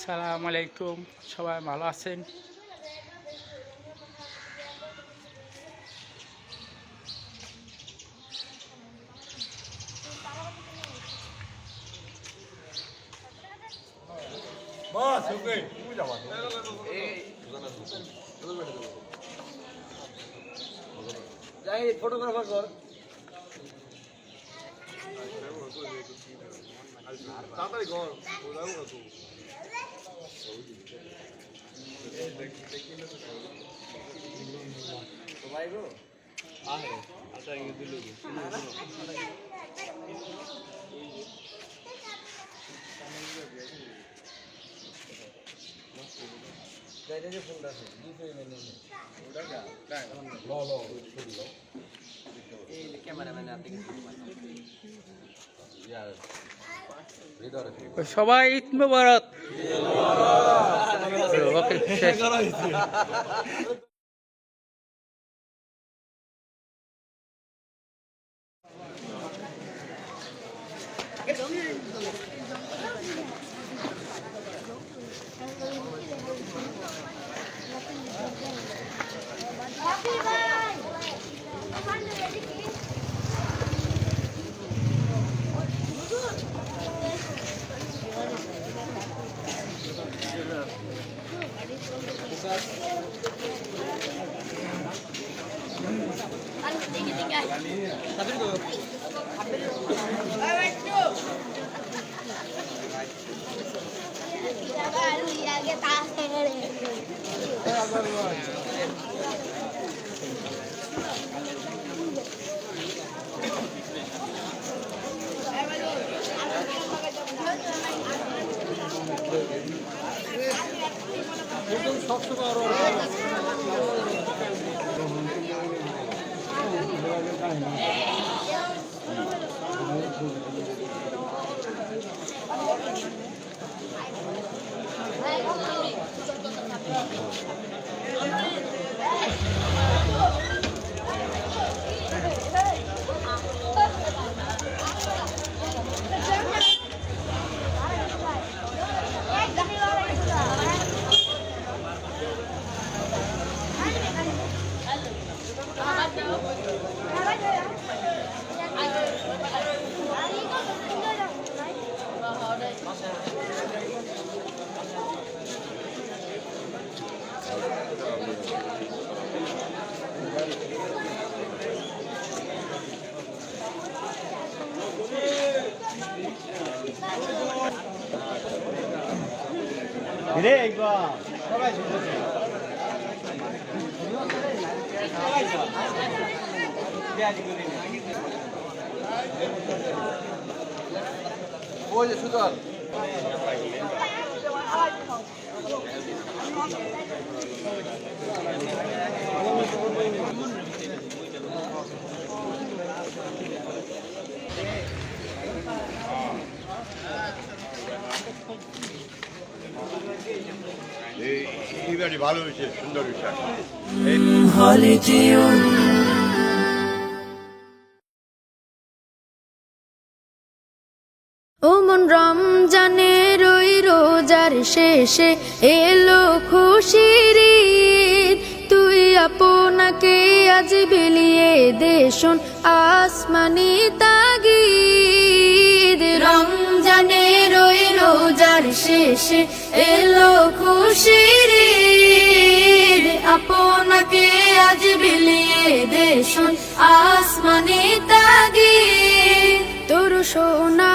আসসালামু আলাইকুম, সবাই ভালো আছেন? ফটোগ্রাফার কর তাড়াতাড়ি কর সবাই গো আহে আচ্ছা ইংরেজি দিলে যাইতে যে ফোনটা আছে দুই ফ্রেম এনে ওটা কাই লো লো লো এই ক্যামেরাম্যান আর দিকে ইয়ার সবাই ঈদ মোবারক। ওকে, শেষ। রে একবার সবাই শুনছে ওই যে সুতল এই বাড়ি ভালো হয়েছে, সুন্দর হয়েছে। ওমন রমজানের ওই রোজার শেষে এলো খুশির ঈদ, তুই আপনাকে আজ বিলিয়ে দে শোন আসমানি তাগিদ। রমজানের ওই রোজার শেষে এলো খুশির ঈদ, আপনাকে আজ বিলিয়ে দে শোন আসমানি তাগিদ। তোর সোনা